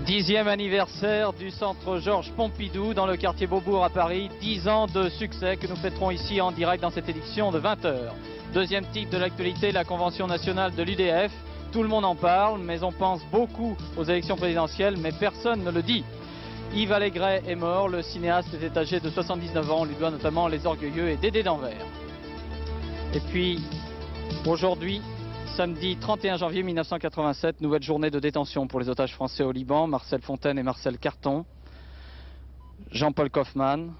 10e anniversaire du centre Georges Pompidou dans le quartier Beaubourg à Paris. 10 ans de succès que nous fêterons ici en direct dans cette édition de 20 h. Deuxième titre de l'actualité, la convention nationale de l'UDF. Tout le monde en parle, mais on pense beaucoup aux élections présidentielles, mais personne ne le dit. Yves Allégret est mort, le cinéaste était âgé de 79 ans, on lui doit notamment Les Orgueilleux et Dédé d'Anvers. Et puis, aujourd'hui, samedi 31 janvier 1987, nouvelle journée de détention pour les otages français au Liban, Marcel Fontaine et Marcel Carton, Jean-Paul Kaufmann,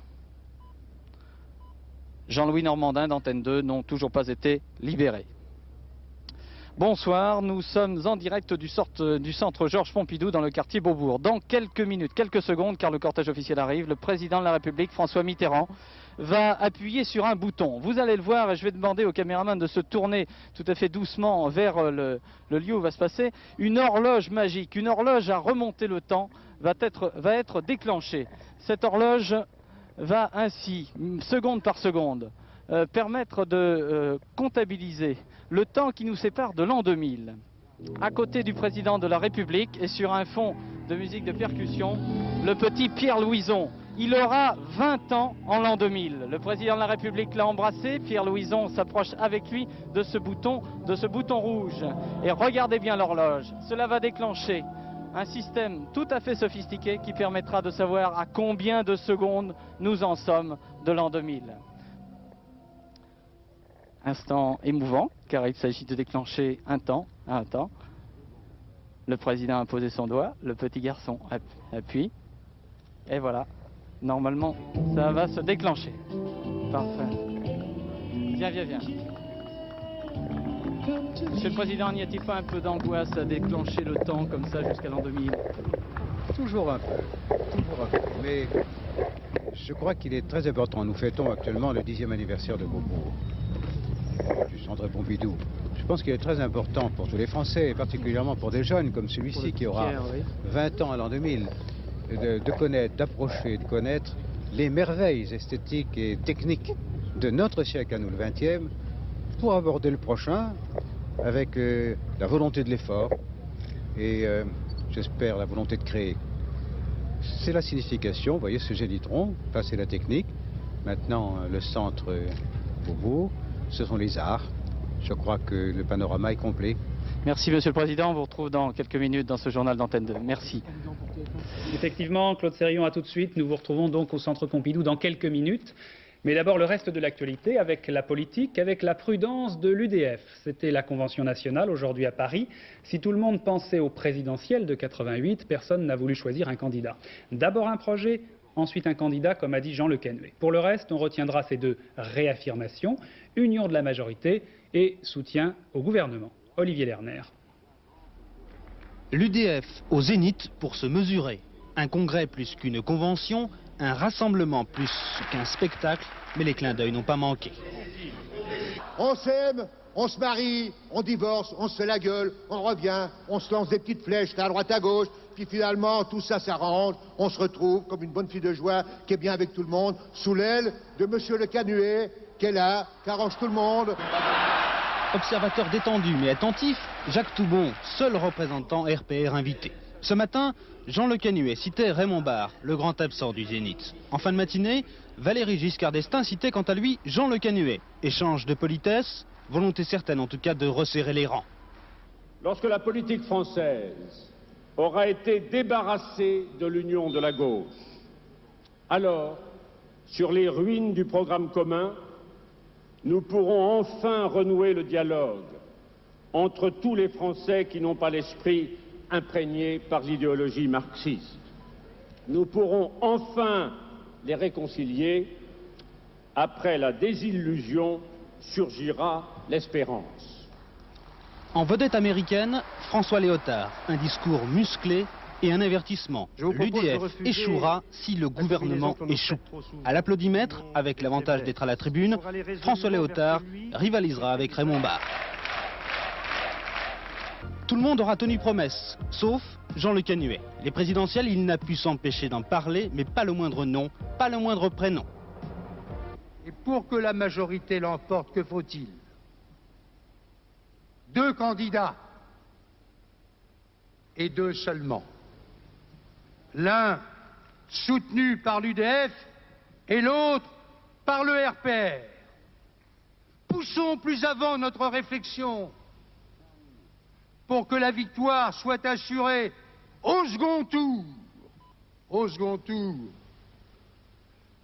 Jean-Louis Normandin d'Antenne 2 n'ont toujours pas été libérés. Bonsoir, nous sommes en direct du centre Georges Pompidou dans le quartier Beaubourg. Dans quelques minutes, quelques secondes, car le cortège officiel arrive, le président de la République, François Mitterrand, va appuyer sur un bouton. Vous allez le voir et je vais demander au caméraman de se tourner tout à fait doucement vers le lieu où va se passer. Une horloge magique, une horloge à remonter le temps va être déclenchée. Cette horloge va ainsi, seconde par seconde, permettre de comptabiliser le temps qui nous sépare de l'an 2000. À côté du président de la République et sur un fond de musique de percussion, le petit Pierre Louison. Il aura 20 ans en l'an 2000. Le président de la République l'a embrassé. Pierre Louison s'approche avec lui de ce bouton rouge. Et regardez bien l'horloge. Cela va déclencher un système tout à fait sophistiqué qui permettra de savoir à combien de secondes nous en sommes de l'an 2000. Instant émouvant, car il s'agit de déclencher un temps à un temps. Le président a posé son doigt, le petit garçon appuie, et voilà, normalement, ça va se déclencher. Parfait. Viens. Monsieur le Président, n'y a-t-il pas un peu d'angoisse à déclencher le temps comme ça jusqu'à l'an 2000? Toujours un peu, mais je crois qu'il est très important. Nous fêtons actuellement le 10e anniversaire de Beaubourg, du centre Pompidou. Je pense qu'il est très important pour tous les Français, et particulièrement pour des jeunes comme celui-ci qui aura 20 ans à l'an 2000, de connaître, d'approcher, de connaître les merveilles esthétiques et techniques de notre siècle à nous, le 20e, pour aborder le prochain avec la volonté de l'effort et j'espère la volonté de créer. C'est la signification, vous voyez ce génitron, ça c'est la technique. Maintenant le centre Beaubourg, ce sont les arts. Je crois que le panorama est complet. Merci Monsieur le Président, on vous retrouve dans quelques minutes dans ce journal d'Antenne 2. Merci. Effectivement, Claude Sérillon, à tout de suite. Nous vous retrouvons donc au centre Pompidou dans quelques minutes. Mais d'abord le reste de l'actualité avec la politique, avec la prudence de l'UDF. C'était la Convention nationale aujourd'hui à Paris. Si tout le monde pensait au présidentiel de 88, personne n'a voulu choisir un candidat. D'abord un projet, ensuite un candidat, comme a dit Jean Le Canuet. Pour le reste, on retiendra ces deux réaffirmations, union de la majorité et soutien au gouvernement. Olivier Lerner. L'UDF au Zénith pour se mesurer. Un congrès plus qu'une convention, un rassemblement plus qu'un spectacle, mais les clins d'œil n'ont pas manqué. On s'aime, on se marie, on divorce, on se fait la gueule, on revient, on se lance des petites flèches à droite à gauche, puis finalement tout ça s'arrange, on se retrouve comme une bonne fille de joie qui est bien avec tout le monde, sous l'aile de Monsieur Le Canuet, qui est là, qui arrange tout le monde. Observateur détendu mais attentif, Jacques Toubon, seul représentant RPR invité. Ce matin, Jean Le Canuet citait Raymond Barre, le grand absent du Zénith. En fin de matinée, Valéry Giscard d'Estaing citait quant à lui Jean Le Canuet. Échange de politesse, volonté certaine en tout cas de resserrer les rangs. Lorsque la politique française aura été débarrassée de l'union de la gauche, alors, sur les ruines du programme commun, nous pourrons enfin renouer le dialogue entre tous les Français qui n'ont pas l'esprit imprégné par l'idéologie marxiste. Nous pourrons enfin les réconcilier. Après la désillusion surgira l'espérance. En vedette américaine, François Léotard, un discours musclé et un avertissement. L'UDF échouera si le gouvernement échoue. À l'applaudimètre, avec l'avantage d'être à la tribune, François Léotard rivalisera avec Raymond Barre. Tout le monde aura tenu promesse, sauf Jean Le Canuet. Les présidentielles, il n'a pu s'empêcher d'en parler, mais pas le moindre nom, pas le moindre prénom. Et pour que la majorité l'emporte, que faut-il? 2 candidats et 2 seulement. l'un soutenu par l'UDF et l'autre par le RPR. Poussons plus avant notre réflexion pour que la victoire soit assurée au second tour. Au second tour,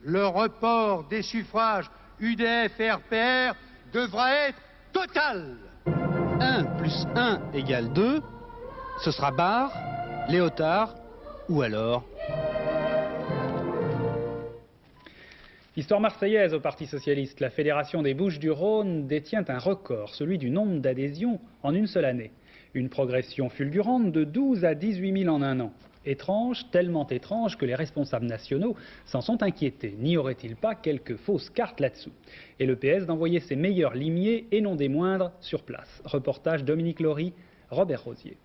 le report des suffrages UDF et RPR devra être total. 1 plus 1 égale 2, ce sera Barre, Léotard ou alors... Histoire marseillaise au Parti socialiste, la Fédération des Bouches-du-Rhône détient un record, celui du nombre d'adhésions en une seule année. Une progression fulgurante de 12 à 18 000 en un an. Étrange, tellement étrange que les responsables nationaux s'en sont inquiétés. N'y aurait-il pas quelques fausses cartes là-dessous? Et le PS d'envoyer ses meilleurs limiers et non des moindres sur place. Reportage Dominique Laury, Robert Rosier.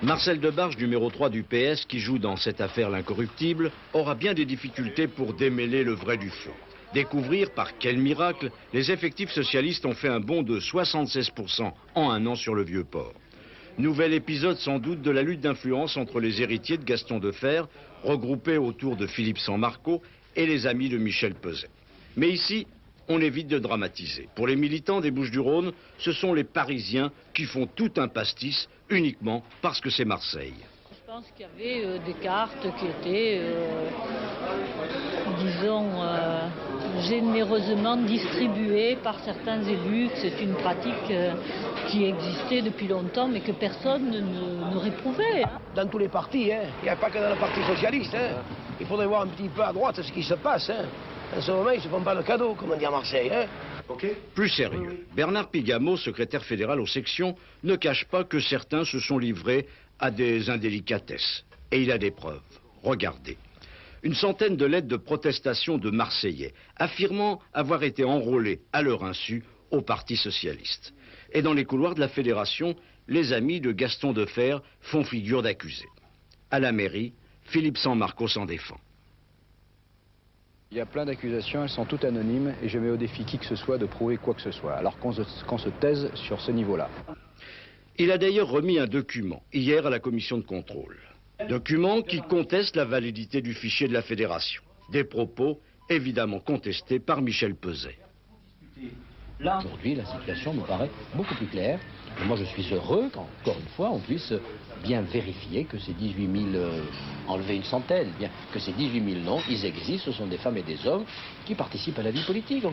Marcel Debarge, numéro 3 du PS, qui joue dans cette affaire l'incorruptible, aura bien des difficultés pour démêler le vrai du faux. Découvrir par quel miracle les effectifs socialistes ont fait un bond de 76% en un an sur le Vieux-Port. Nouvel épisode sans doute de la lutte d'influence entre les héritiers de Gaston Defferre, regroupés autour de Philippe Sammarco, et les amis de Michel Pezet. Mais ici, on évite de dramatiser. Pour les militants des Bouches-du-Rhône, ce sont les Parisiens qui font tout un pastis uniquement parce que c'est Marseille. Je pense qu'il y avait des cartes qui étaient, disons, généreusement distribuées par certains élus, que c'est une pratique qui existait depuis longtemps mais que personne ne réprouvait. Dans tous les partis, hein. Il n'y a pas que dans le Parti socialiste. Hein. Il faudrait voir un petit peu à droite ce qui se passe. Hein. En ce moment, ils ne se font pas le cadeau, comme on dit à Marseille. Hein. Okay. Plus sérieux, Bernard Pigameau, secrétaire fédéral aux sections, ne cache pas que certains se sont livrés à des indélicatesses. Et il a des preuves. Regardez. Une centaine de lettres de protestation de Marseillais, affirmant avoir été enrôlés à leur insu au Parti socialiste. Et dans les couloirs de la fédération, les amis de Gaston Defferre font figure d'accusés. À la mairie, Philippe Sammarco s'en défend. Il y a plein d'accusations, elles sont toutes anonymes et je mets au défi qui que ce soit de prouver quoi que ce soit, alors qu'on se taise sur ce niveau-là. Il a d'ailleurs remis un document hier à la commission de contrôle. Document qui conteste la validité du fichier de la fédération. Des propos évidemment contestés par Michel Pezet. Aujourd'hui, la situation me paraît beaucoup plus claire. Et moi, je suis heureux qu'encore une fois, on puisse bien vérifier que ces 18 000, enlever une centaine, bien que ces 18 000 noms, ils existent, ce sont des femmes et des hommes qui participent à la vie politique.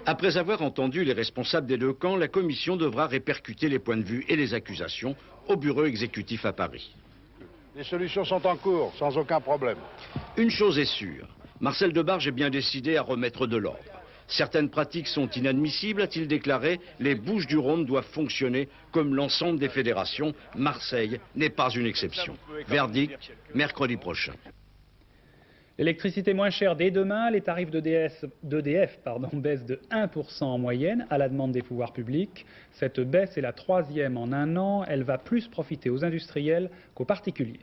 Après avoir entendu les responsables des deux camps, la commission devra répercuter les points de vue et les accusations au bureau exécutif à Paris. Les solutions sont en cours, sans aucun problème. Une chose est sûre, Marcel Debarge est bien décidé à remettre de l'ordre. Certaines pratiques sont inadmissibles, a-t-il déclaré. Les Bouches-du-Rhône doivent fonctionner comme l'ensemble des fédérations. Marseille n'est pas une exception. Verdict, mercredi prochain. L'électricité moins chère dès demain, les tarifs d'EDF baissent de 1% en moyenne à la demande des pouvoirs publics. Cette baisse est la 3e en un an, elle va plus profiter aux industriels qu'aux particuliers.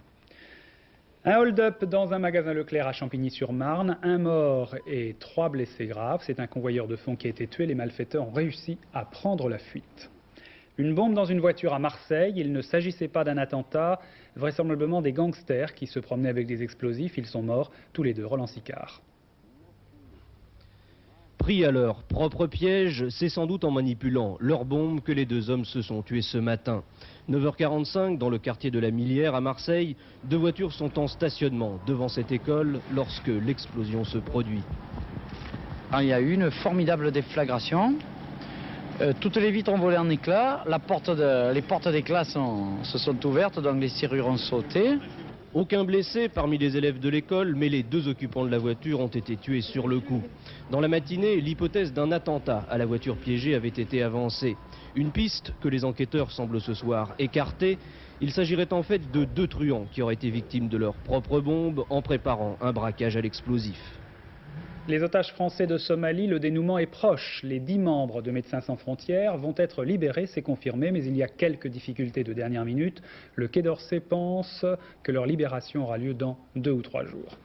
Un hold-up dans un magasin Leclerc à Champigny-sur-Marne, 1 mort et 3 blessés graves. C'est un convoyeur de fonds qui a été tué, les malfaiteurs ont réussi à prendre la fuite. Une bombe dans une voiture à Marseille, il ne s'agissait pas d'un attentat, vraisemblablement des gangsters qui se promenaient avec des explosifs, ils sont morts tous les deux. Roland Sicard. Pris à leur propre piège, c'est sans doute en manipulant leur bombe que les deux hommes se sont tués ce matin. 9h45, dans le quartier de la Millière à Marseille, 2 voitures sont en stationnement devant cette école lorsque l'explosion se produit. Il y a eu une formidable déflagration. Toutes les vitres ont volé en éclats, les portes d'éclat se sont ouvertes, donc les serrures ont sauté. Aucun blessé parmi les élèves de l'école, mais les 2 occupants de la voiture ont été tués sur le coup. Dans la matinée, l'hypothèse d'un attentat à la voiture piégée avait été avancée. Une piste que les enquêteurs semblent ce soir écarter. Il s'agirait en fait de 2 truands qui auraient été victimes de leur propre bombe en préparant un braquage à l'explosif. Les otages français de Somalie, le dénouement est proche. Les 10 membres de Médecins sans frontières vont être libérés, c'est confirmé, mais il y a quelques difficultés de dernière minute. Le Quai d'Orsay pense que leur libération aura lieu dans 2 ou 3 jours.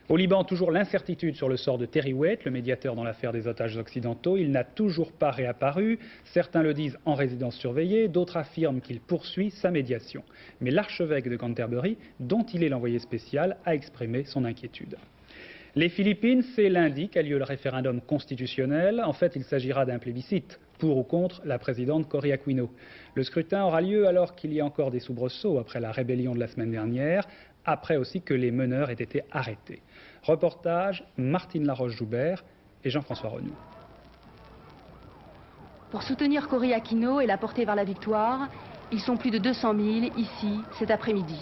Au Liban, toujours l'incertitude sur le sort de Terry Waite, le médiateur dans l'affaire des otages occidentaux. Il n'a toujours pas réapparu. Certains le disent en résidence surveillée, d'autres affirment qu'il poursuit sa médiation. Mais l'archevêque de Canterbury, dont il est l'envoyé spécial, a exprimé son inquiétude. Les Philippines, c'est lundi qu'a lieu le référendum constitutionnel. En fait, il s'agira d'un plébiscite pour ou contre la présidente Cory Aquino. Le scrutin aura lieu alors qu'il y a encore des soubresauts après la rébellion de la semaine dernière, après aussi que les meneurs aient été arrêtés. Reportage Martine Laroche-Joubert et Jean-François Renou. Pour soutenir Cory Aquino et la porter vers la victoire, ils sont plus de 200 000 ici cet après-midi.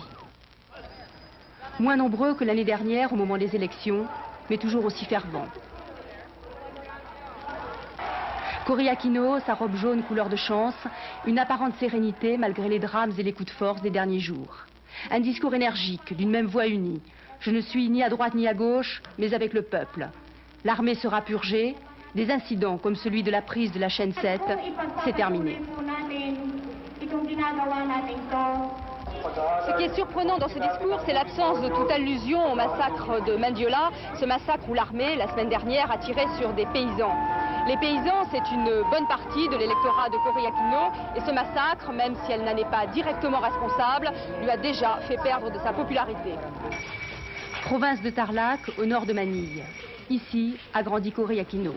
Moins nombreux que l'année dernière au moment des élections, mais toujours aussi fervents. Cory Aquino, sa robe jaune couleur de chance, une apparente sérénité malgré les drames et les coups de force des derniers jours. Un discours énergique, d'une même voix unie. Je ne suis ni à droite ni à gauche, mais avec le peuple. L'armée sera purgée. Des incidents comme celui de la prise de la chaîne 7, c'est terminé. Ce qui est surprenant dans ce discours, c'est l'absence de toute allusion au massacre de Mendiola, ce massacre où l'armée, la semaine dernière, a tiré sur des paysans. Les paysans, c'est une bonne partie de l'électorat de Cory Aquino, et ce massacre, même si elle n'en est pas directement responsable, lui a déjà fait perdre de sa popularité. Province de Tarlac, au nord de Manille. Ici, a grandi Cory Aquino.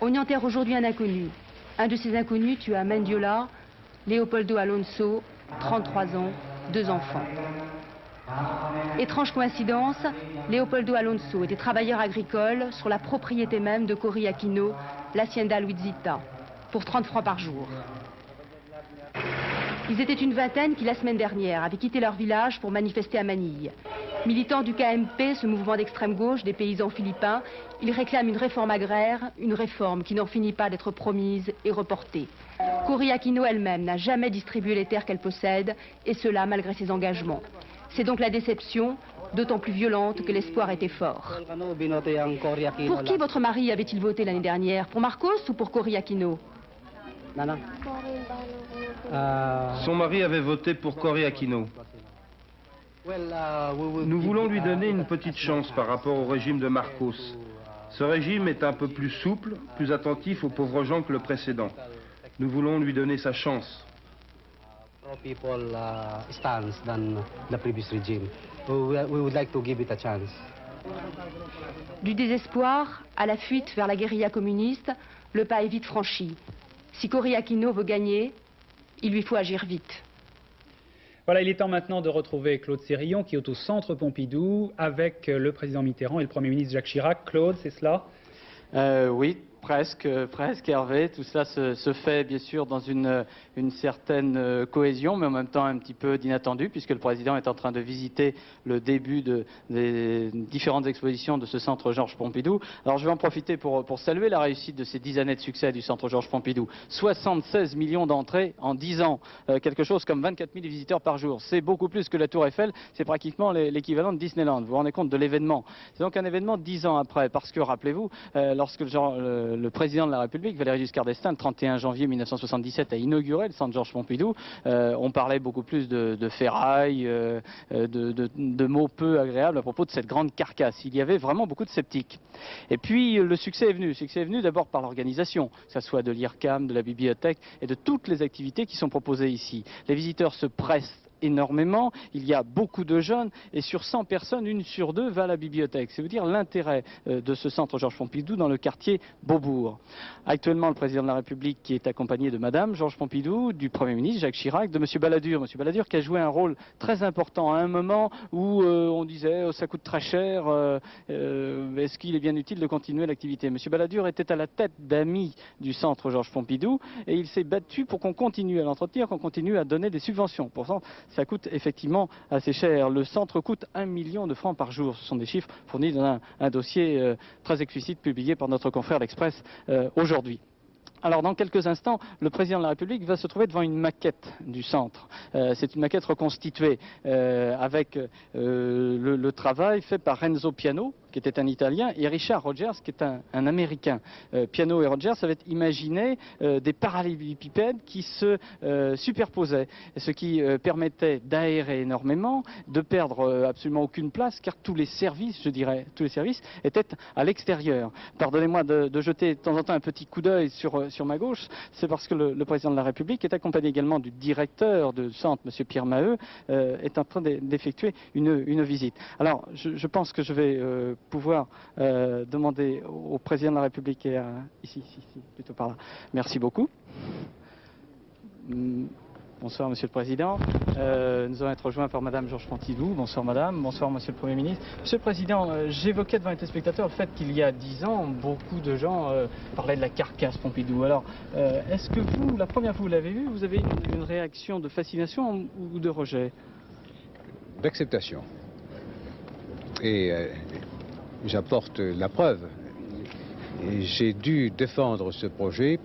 On y enterre aujourd'hui un inconnu. Un de ces inconnus tué à Mendiola, Leopoldo Alonso, 33 ans, 2 enfants. Étrange coïncidence, Leopoldo Alonso était travailleur agricole sur la propriété même de Cory Aquino, l'Hacienda Luizita, pour 30 francs par jour. Ils étaient une vingtaine qui, la semaine dernière, avaient quitté leur village pour manifester à Manille. Militants du KMP, ce mouvement d'extrême gauche des paysans philippins, ils réclament une réforme agraire, une réforme qui n'en finit pas d'être promise et reportée. Cory Aquino elle-même n'a jamais distribué les terres qu'elle possède, et cela malgré ses engagements. C'est donc la déception, d'autant plus violente que l'espoir était fort. Pour qui votre mari avait-il voté l'année dernière? Pour Marcos ou pour Cory Aquino? Son mari avait voté pour Cory Aquino. Nous voulons lui donner une petite chance par rapport au régime de Marcos. Ce régime est un peu plus souple, plus attentif aux pauvres gens que le précédent. Nous voulons lui donner sa chance. Du désespoir à la fuite vers la guérilla communiste, le pas est vite franchi. Si Cory Aquino veut gagner, il lui faut agir vite. Voilà, il est temps maintenant de retrouver Claude Sérillon qui est au centre Pompidou avec le président Mitterrand et le Premier ministre Jacques Chirac. Claude, c'est cela? Oui, presque Hervé. Tout cela se fait bien sûr dans une certaine cohésion, mais en même temps un petit peu d'inattendu, puisque le président est en train de visiter le début des différentes expositions de ce centre Georges Pompidou. Alors je vais en profiter pour saluer la réussite de ces 10 années de succès du centre Georges Pompidou. 76 millions d'entrées en 10 ans, quelque chose comme 24 000 visiteurs par jour. C'est beaucoup plus que la Tour Eiffel, c'est pratiquement l'équivalent de Disneyland. Vous vous rendez compte de l'événement? C'est donc un événement 10 ans après, parce que rappelez-vous, lorsque le président de la République, Valéry Giscard d'Estaing, le 31 janvier 1977, a inauguré le centre Georges Pompidou, on parlait beaucoup plus de ferraille, de mots peu agréables à propos de cette grande carcasse. Il y avait vraiment beaucoup de sceptiques. Et puis le succès est venu. Le succès est venu d'abord par l'organisation, que ce soit de l'IRCAM, de la bibliothèque et de toutes les activités qui sont proposées ici. Les visiteurs se pressent énormément, il y a beaucoup de jeunes et sur 100 personnes, 1 sur 2 va à la bibliothèque. C'est vous dire l'intérêt de ce centre Georges Pompidou dans le quartier Beaubourg. Actuellement, le président de la République qui est accompagné de Madame Georges Pompidou, du Premier ministre Jacques Chirac, de Monsieur Balladur. Monsieur Balladur qui a joué un rôle très important à un moment où on disait ça coûte très cher, est-ce qu'il est bien utile de continuer l'activité? Monsieur Balladur était à la tête d'amis du centre Georges Pompidou et il s'est battu pour qu'on continue à l'entretenir, qu'on continue à donner des subventions. Pourtant, ça coûte effectivement assez cher. Le centre coûte 1 million de francs par jour. Ce sont des chiffres fournis dans un dossier très explicite publié par notre confrère l'Express aujourd'hui. Alors dans quelques instants, le président de la République va se trouver devant une maquette du centre. C'est une maquette reconstituée avec le travail fait par Renzo Piano, qui était un Italien, et Richard Rogers, qui est un Américain. Piano et Rogers avaient imaginé des parallélépipèdes qui se superposaient, ce qui permettait d'aérer énormément, de perdre absolument aucune place, car tous les services, je dirais, tous les services étaient à l'extérieur. Pardonnez-moi de jeter de temps en temps un petit coup d'œil sur ma gauche, c'est parce que le président de la République est accompagné également du directeur du centre, M. Pierre Maheu, est en train d'effectuer une visite. Alors, je pense que je vais pouvoir demander au président de la République, et ici, plutôt par là. Merci beaucoup. Bonsoir, Monsieur le Président. Nous allons être rejoints par Madame Georges Pompidou. Bonsoir, Madame. Bonsoir, Monsieur le Premier ministre. Monsieur le Président, j'évoquais devant les téléspectateurs le fait qu'il y a 10 ans, beaucoup de gens parlaient de la carcasse Pompidou. Alors, est-ce que vous, la première fois que vous l'avez vu, vous avez une réaction de fascination ou de rejet? D'acceptation. Et j'apporte la preuve. J'ai dû défendre ce projet.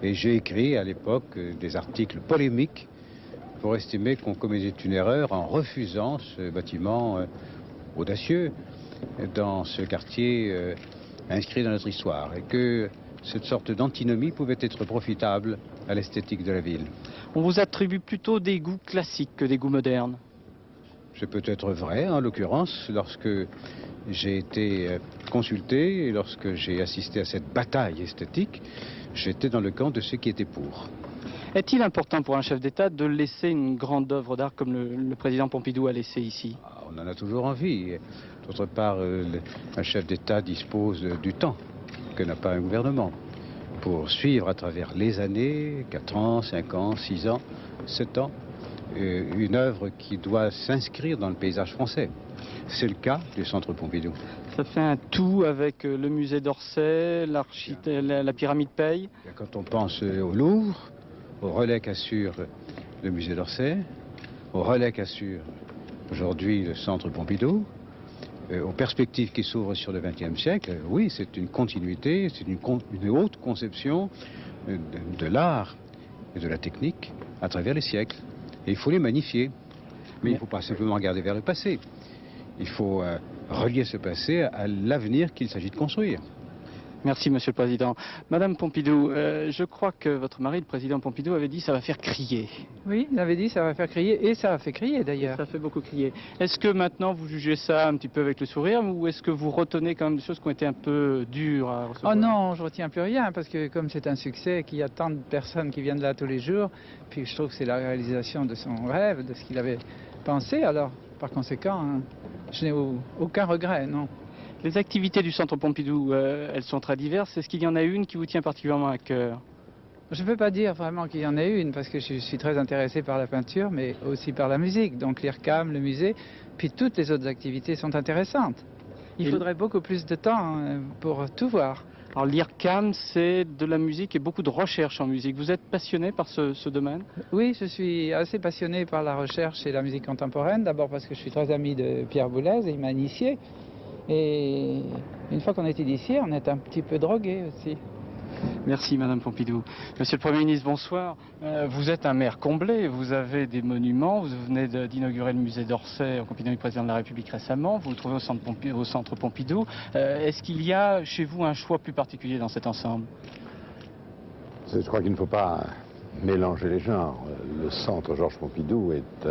Et j'ai écrit à l'époque des articles polémiques pour estimer qu'on commettait une erreur en refusant ce bâtiment audacieux dans ce quartier inscrit dans notre histoire, et que cette sorte d'antinomie pouvait être profitable à l'esthétique de la ville. On vous attribue plutôt des goûts classiques que des goûts modernes. C'est peut-être vrai, en l'occurrence, lorsque j'ai été consulté et lorsque j'ai assisté à cette bataille esthétique, j'étais dans le camp de ceux qui étaient pour. Est-il important pour un chef d'État de laisser une grande œuvre d'art comme le président Pompidou a laissé ici? On en a toujours envie. D'autre part, un chef d'État dispose du temps que n'a pas un gouvernement pour suivre à travers les années, 4 ans, 5 ans, 6 ans, 7 ans, une œuvre qui doit s'inscrire dans le paysage français. C'est le cas du Centre Pompidou. Ça fait un tout avec le musée d'Orsay, la pyramide Paye. Quand on pense au Louvre, au relais qu'assure le musée d'Orsay, au relais qu'assure aujourd'hui le Centre Pompidou, aux perspectives qui s'ouvrent sur le XXe siècle, oui, c'est une continuité, c'est une haute conception de l'art et de la technique à travers les siècles. Et il faut les magnifier. Mais il ne faut pas simplement regarder vers le passé. Il faut relier ce passé à l'avenir qu'il s'agit de construire. Merci, Monsieur le Président. Madame Pompidou, je crois que votre mari, le président Pompidou, avait dit ça va faire crier. Oui, il avait dit ça va faire crier, et ça a fait crier d'ailleurs. Ça fait beaucoup crier. Est-ce que maintenant vous jugez ça un petit peu avec le sourire, ou est-ce que vous retenez quand même des choses qui ont été un peu dures à recevoir? Oh non, je retiens plus rien, parce que comme c'est un succès, qu'il y a tant de personnes qui viennent là tous les jours, puis je trouve que c'est la réalisation de son rêve, de ce qu'il avait pensé, alors par conséquent, hein, je n'ai aucun regret, non. Les activités du Centre Pompidou, elles sont très diverses. Est-ce qu'il y en a une qui vous tient particulièrement à cœur? Je ne peux pas dire vraiment qu'il y en ait une, parce que je suis très intéressé par la peinture, mais aussi par la musique. Donc l'IRCAM, le musée, puis toutes les autres activités sont intéressantes. Il faudrait beaucoup plus de temps pour tout voir. Alors l'IRCAM, c'est de la musique et beaucoup de recherche en musique. Vous êtes passionné par ce domaine? Oui, je suis assez passionné par la recherche et la musique contemporaine. D'abord parce que je suis très ami de Pierre Boulez et il m'a initié. Et une fois qu'on est initié, on est un petit peu drogué aussi. Merci Madame Pompidou. Monsieur le Premier ministre, bonsoir. Vous êtes un maire comblé, vous avez des monuments, vous venez d'inaugurer le musée d'Orsay en compagnie du président de la République récemment, vous vous trouvez au Centre Pompidou. Est-ce qu'il y a chez vous un choix plus particulier dans cet ensemble? Je crois qu'il ne faut pas mélanger les genres. Le Centre Georges Pompidou est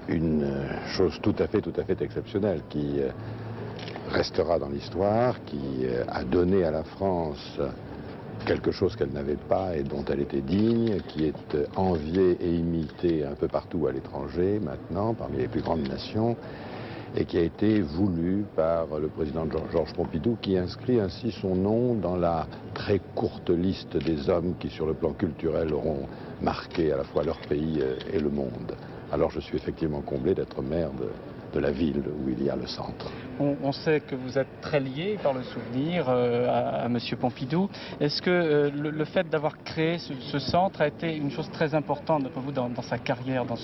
une chose tout à fait exceptionnelle qui restera dans l'histoire, qui a donné à la France quelque chose qu'elle n'avait pas et dont elle était digne, qui est enviée et imitée un peu partout à l'étranger maintenant, parmi les plus grandes nations, et qui a été voulu par le président Georges Pompidou, qui inscrit ainsi son nom dans la très courte liste des hommes qui, sur le plan culturel, auront marqué à la fois leur pays et le monde. Alors je suis effectivement comblé d'être maire de la ville où il y a le centre. On sait que vous êtes très lié par le souvenir à M. Pompidou. Est-ce que le fait d'avoir créé ce centre a été une chose très importante pour vous dans sa carrière, dans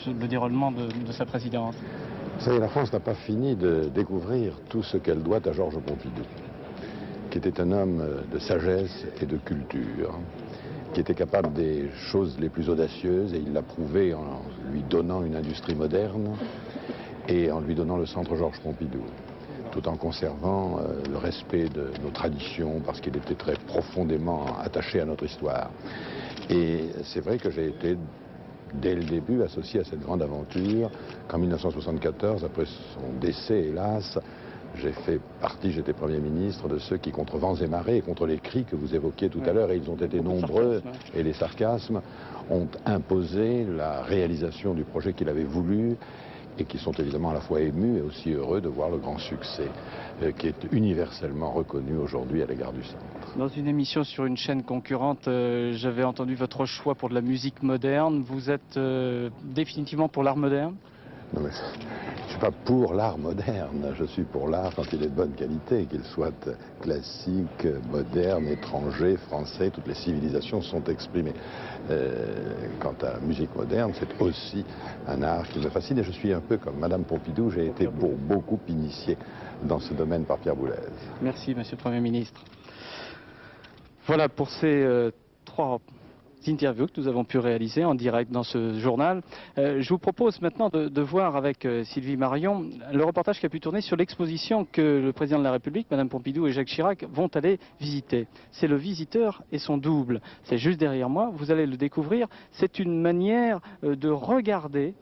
le déroulement de sa présidence? Vous savez, la France n'a pas fini de découvrir tout ce qu'elle doit à Georges Pompidou, qui était un homme de sagesse et de culture, qui était capable des choses les plus audacieuses, et il l'a prouvé en lui donnant une industrie moderne et en lui donnant le Centre Georges Pompidou. tout en conservant le respect de nos traditions, parce qu'il était très profondément attaché à notre histoire. Et c'est vrai que j'ai été, dès le début, associé à cette grande aventure, qu'en 1974, après son décès, hélas, j'ai fait partie, j'étais Premier ministre, de ceux qui, contre vents et marées, et contre les cris que vous évoquiez tout à l'heure, et ils ont été nombreux, et les sarcasmes, ont imposé la réalisation du projet qu'il avait voulu, et qui sont évidemment à la fois émus et aussi heureux de voir le grand succès qui est universellement reconnu aujourd'hui à l'égard du centre. Dans une émission sur une chaîne concurrente, j'avais entendu votre choix pour de la musique moderne. Vous êtes définitivement pour l'art moderne ? Non, mais je ne suis pas pour l'art moderne, je suis pour l'art quand il est de bonne qualité, qu'il soit classique, moderne, étranger, français, toutes les civilisations sont exprimées. Quant à la musique moderne, c'est aussi un art qui me fascine et je suis un peu comme Madame Pompidou, j'ai été pour beaucoup initié dans ce domaine par Pierre Boulez. Merci, Monsieur le Premier ministre. Voilà pour ces 3 interviews que nous avons pu réaliser en direct dans ce journal. Je vous propose maintenant de voir avec Sylvie Marion le reportage qui a pu tourner sur l'exposition que le président de la République, Madame Pompidou et Jacques Chirac vont aller visiter. C'est le visiteur et son double. C'est juste derrière moi, vous allez le découvrir. C'est une manière de regarder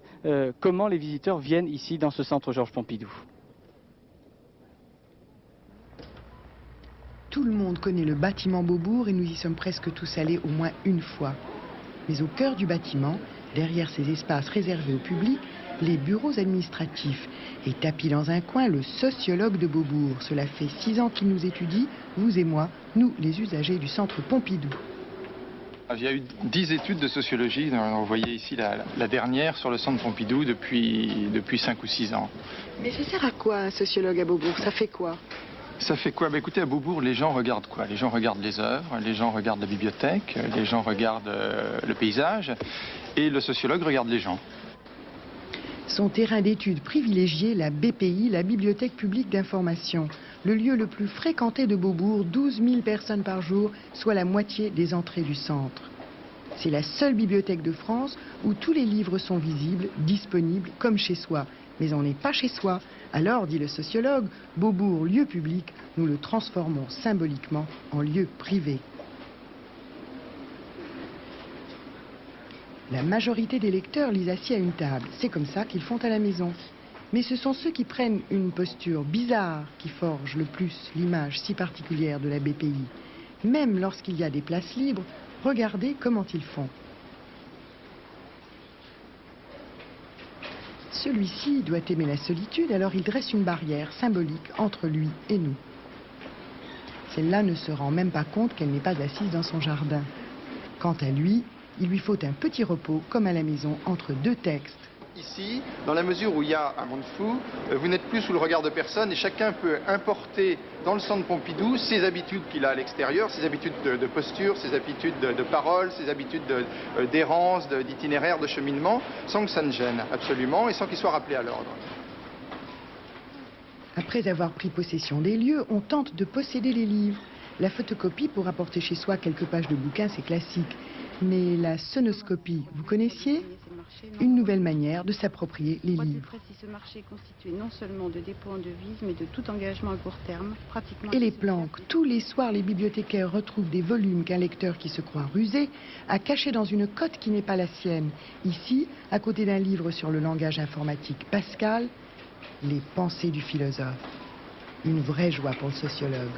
comment les visiteurs viennent ici dans ce centre Georges Pompidou. Tout le monde connaît le bâtiment Beaubourg et nous y sommes presque tous allés au moins une fois. Mais au cœur du bâtiment, derrière ces espaces réservés au public, les bureaux administratifs. Et tapis dans un coin, le sociologue de Beaubourg. Cela fait 6 ans qu'il nous étudie, vous et moi, nous les usagers du centre Pompidou. Il y a eu 10 études de sociologie, vous voyez ici la dernière sur le centre Pompidou depuis 5 ou 6 ans. Mais ça sert à quoi un sociologue à Beaubourg? Ça fait quoi? Ça fait quoi? Écoutez, à Beaubourg, les gens regardent quoi? Les gens regardent les œuvres, les gens regardent la bibliothèque, les gens regardent le paysage, et le sociologue regarde les gens. Son terrain d'étude privilégié, la BPI, la Bibliothèque publique d'information. Le lieu le plus fréquenté de Beaubourg, 12 000 personnes par jour, soit la moitié des entrées du centre. C'est la seule bibliothèque de France où tous les livres sont visibles, disponibles, comme chez soi. Mais on n'est pas chez soi. Alors, dit le sociologue, Beaubourg, lieu public, nous le transformons symboliquement en lieu privé. La majorité des lecteurs lisent assis à une table. C'est comme ça qu'ils font à la maison. Mais ce sont ceux qui prennent une posture bizarre qui forgent le plus l'image si particulière de la BPI. Même lorsqu'il y a des places libres, regardez comment ils font. Celui-ci doit aimer la solitude, alors il dresse une barrière symbolique entre lui et nous. Celle-là ne se rend même pas compte qu'elle n'est pas assise dans son jardin. Quant à lui, il lui faut un petit repos, comme à la maison, entre 2 textes. Ici, dans la mesure où il y a un monde fou, vous n'êtes plus sous le regard de personne et chacun peut importer dans le centre Pompidou ses habitudes qu'il a à l'extérieur, ses habitudes de posture, ses habitudes de parole, ses habitudes d'errance, d'itinéraire, de cheminement, sans que ça ne gêne absolument et sans qu'il soit rappelé à l'ordre. Après avoir pris possession des lieux, on tente de posséder les livres. La photocopie pour apporter chez soi quelques pages de bouquins, c'est classique. Mais la sonoscopie, vous connaissiez? Une nouvelle manière de s'approprier les livres. Ce marché est constitué non seulement de dépôts en devises, mais de tout engagement à court terme, pratiquement... Et les planques. Tous les soirs, les bibliothécaires retrouvent des volumes qu'un lecteur qui se croit rusé a cachés dans une cote qui n'est pas la sienne. Ici, à côté d'un livre sur le langage informatique Pascal, les pensées du philosophe. Une vraie joie pour le sociologue.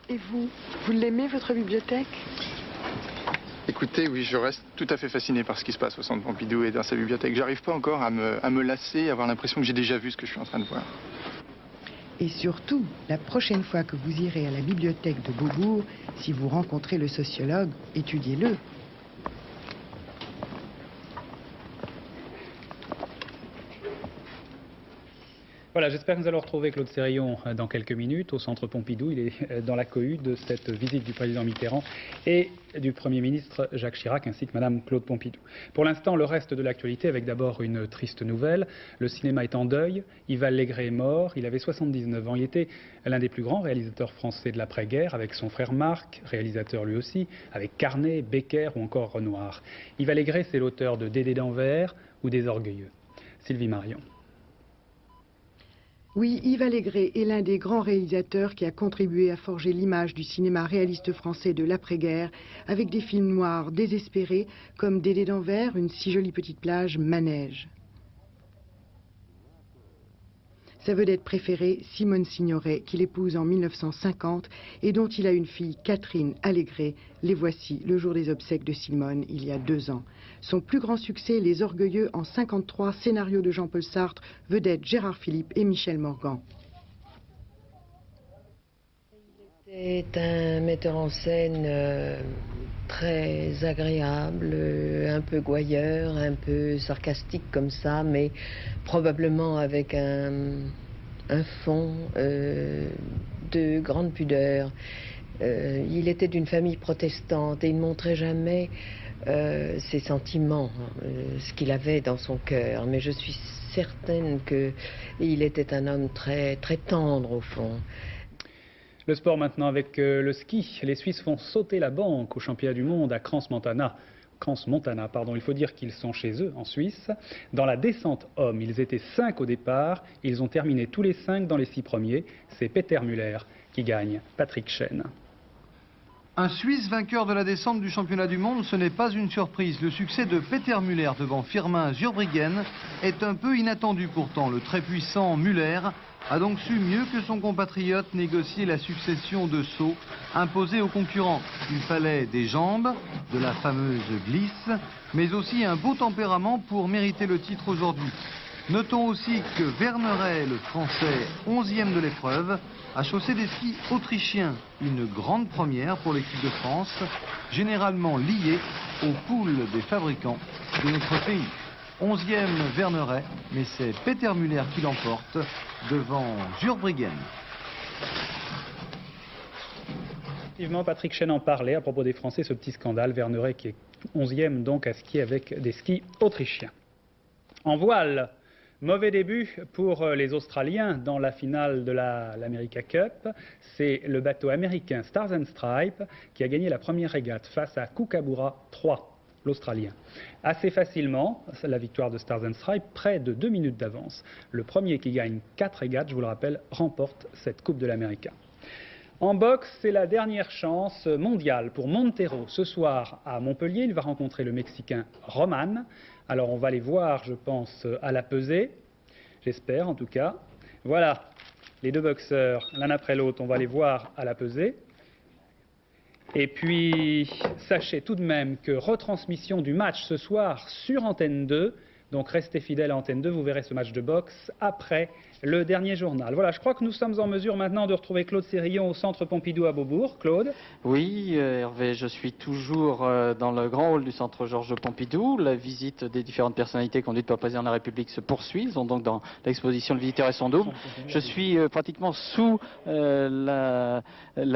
Et vous l'aimez, votre bibliothèque? Écoutez, oui, je reste tout à fait fasciné par ce qui se passe au centre Pompidou et dans sa bibliothèque. J'arrive pas encore à me lasser, à avoir l'impression que j'ai déjà vu ce que je suis en train de voir. Et surtout, la prochaine fois que vous irez à la bibliothèque de Beaubourg, si vous rencontrez le sociologue, étudiez-le. Voilà, j'espère que nous allons retrouver Claude Sérillon dans quelques minutes au centre Pompidou. Il est dans la cohue de cette visite du président Mitterrand et du Premier ministre Jacques Chirac ainsi que Madame Claude Pompidou. Pour l'instant, le reste de l'actualité avec d'abord une triste nouvelle. Le cinéma est en deuil. Yves Allégret est mort. Il avait 79 ans. Il était l'un des plus grands réalisateurs français de l'après-guerre avec son frère Marc, réalisateur lui aussi, avec Carnet, Becker ou encore Renoir. Yves Allégret, c'est l'auteur de Dédé d'Anvers ou des Orgueilleux. Sylvie Marion. Oui, Yves Allégret est l'un des grands réalisateurs qui a contribué à forger l'image du cinéma réaliste français de l'après-guerre, avec des films noirs désespérés comme Dédé d'Anvers, Une si jolie petite plage, Manège. Sa vedette préférée, Simone Signoret, qu'il épouse en 1950 et dont il a une fille, Catherine Allégret. Les voici, le jour des obsèques de Simone, il y a 2 ans. Son plus grand succès, Les Orgueilleux, en 1953, scénario de Jean-Paul Sartre, vedette Gérard Philippe et Michel Morgan. C'est un metteur en scène très agréable, un peu gouailleur, un peu sarcastique comme ça, mais probablement avec un fond de grande pudeur. Il était d'une famille protestante et il ne montrait jamais ses sentiments, ce qu'il avait dans son cœur, mais je suis certaine qu'il était un homme très, très tendre au fond. Le sport maintenant avec le ski. Les Suisses font sauter la banque au championnat du monde à Crans-Montana. Il faut dire qu'ils sont chez eux en Suisse. Dans la descente homme, ils étaient 5 au départ. Ils ont terminé tous les 5 dans les 6 premiers. C'est Peter Müller qui gagne. Patrick Chen. Un Suisse vainqueur de la descente du championnat du monde, ce n'est pas une surprise. Le succès de Peter Müller devant Firmin Zurbriggen est un peu inattendu pourtant. Le très puissant Müller a donc su mieux que son compatriote négocier la succession de sauts imposés aux concurrents. Il fallait des jambes, de la fameuse glisse, mais aussi un beau tempérament pour mériter le titre aujourd'hui. Notons aussi que Verneret, le Français, 11e de l'épreuve, a chaussé des skis autrichiens. Une grande première pour l'équipe de France, généralement liée aux poules des fabricants de notre pays. 11e Verneret, mais c'est Peter Müller qui l'emporte devant Zurbriggen. Effectivement, Patrick Chen en parlait à propos des Français, ce petit scandale. Verneret qui est 11e donc à skier avec des skis autrichiens. En voile, mauvais début pour les Australiens dans la finale de l'America Cup. C'est le bateau américain Stars and Stripes qui a gagné la première régate face à Kookaburra 3. L'Australien. Assez facilement, la victoire de Stars and Stripes, près de 2 minutes d'avance. Le premier qui gagne 4 régates, je vous le rappelle, remporte cette Coupe de l'América. En boxe, c'est la dernière chance mondiale pour Montero. Ce soir, à Montpellier, il va rencontrer le Mexicain Roman. Alors, on va les voir, je pense, à la pesée. J'espère, en tout cas. Voilà, les 2 boxeurs, l'un après l'autre, on va les voir à la pesée. Et puis, sachez tout de même que retransmission du match ce soir sur Antenne 2. Donc restez fidèles à Antenne 2, vous verrez ce match de boxe après le dernier journal. Voilà, je crois que nous sommes en mesure maintenant de retrouver Claude Sérillon au Centre Pompidou à Beaubourg. Claude? Oui, Hervé, je suis toujours dans le grand hall du Centre Georges Pompidou. La visite des différentes personnalités conduites par le Président de la République se poursuit. Ils sont donc dans l'exposition Le Visiteur et son double. Je suis pratiquement sous la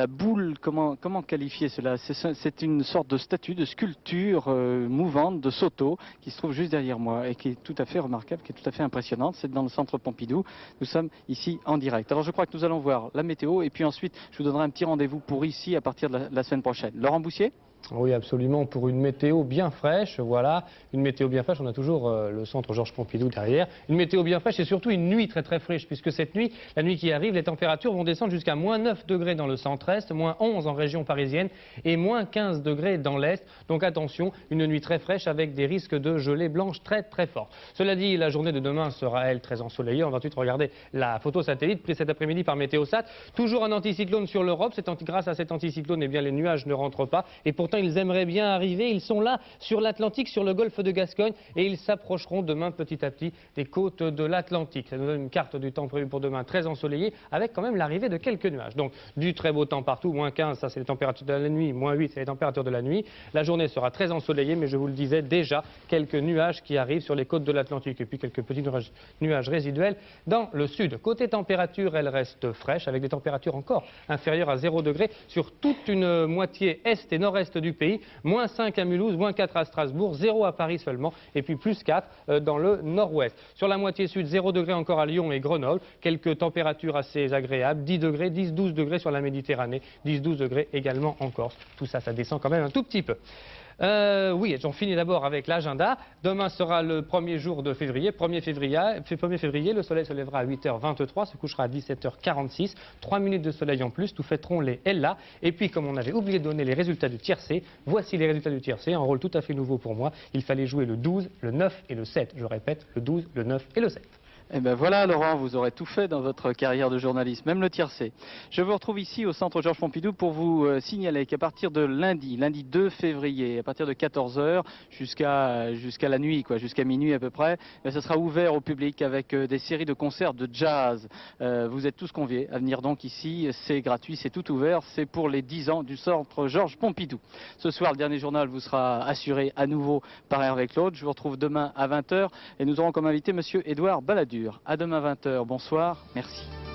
boule, comment qualifier cela? C'est une sorte de statue, de sculpture mouvante de Soto qui se trouve juste derrière moi et qui est tout à fait remarquable, qui est tout à fait impressionnante. C'est dans le Centre Pompidou. Nous sommes ici en direct. Alors je crois que nous allons voir la météo et puis ensuite je vous donnerai un petit rendez-vous pour ici à partir de la semaine prochaine. Laurent Boussier? Oui, absolument, pour une météo bien fraîche, voilà, une météo bien fraîche, on a toujours le centre Georges Pompidou derrière, une météo bien fraîche et surtout une nuit très très fraîche, puisque cette nuit, la nuit qui arrive, les températures vont descendre jusqu'à moins 9 degrés dans le centre-est, moins 11 en région parisienne et moins 15 degrés dans l'est, donc attention, une nuit très fraîche avec des risques de gelée blanche très très forts. Cela dit, la journée de demain sera, elle, très ensoleillée, on va tout de suite regarder la photo satellite prise cet après-midi par Météosat, toujours un anticyclone sur l'Europe, grâce à cet anticyclone, eh bien, les nuages ne rentrent pas, et pourtant ils aimeraient bien arriver. Ils sont là sur l'Atlantique, sur le golfe de Gascogne et ils s'approcheront demain petit à petit des côtes de l'Atlantique. Ça nous donne une carte du temps prévu pour demain très ensoleillée avec quand même l'arrivée de quelques nuages. Donc du très beau temps partout, moins 15, ça c'est les températures de la nuit, moins 8, c'est les températures de la nuit. La journée sera très ensoleillée, mais je vous le disais déjà, quelques nuages qui arrivent sur les côtes de l'Atlantique et puis quelques petits nuages résiduels dans le sud. Côté température, elle reste fraîche avec des températures encore inférieures à 0 degré sur toute une moitié est et nord-est du pays. Moins 5 à Mulhouse, moins 4 à Strasbourg, 0 à Paris seulement, et puis plus 4 dans le nord-ouest. Sur la moitié sud, 0 degré encore à Lyon et Grenoble, quelques températures assez agréables, 10 degrés, 10-12 degrés sur la Méditerranée, 10-12 degrés également en Corse. Tout ça, ça descend quand même un tout petit peu. Oui, j'en finis d'abord avec l'agenda. Demain sera le premier jour de février, 1er février. Le soleil se lèvera à 8h23, se couchera à 17h46. 3 minutes de soleil en plus, nous fêterons les Ella. Et puis, comme on avait oublié de donner les résultats du tiercé, voici les résultats du tiercé, un rôle tout à fait nouveau pour moi. Il fallait jouer le 12, le 9 et le 7. Je répète, le 12, le 9 et le 7. Eh bien voilà Laurent, vous aurez tout fait dans votre carrière de journaliste, même le tiercé. Je vous retrouve ici au centre Georges Pompidou pour vous signaler qu'à partir de lundi 2 février, à partir de 14h jusqu'à la nuit, jusqu'à minuit à peu près, ce sera ouvert au public avec des séries de concerts de jazz. Vous êtes tous conviés à venir donc ici, c'est gratuit, c'est tout ouvert, c'est pour les 10 ans du centre Georges Pompidou. Ce soir, le dernier journal vous sera assuré à nouveau par Hervé Claude. Je vous retrouve demain à 20h et nous aurons comme invité monsieur Édouard Balladur. À demain 20h, bonsoir, merci.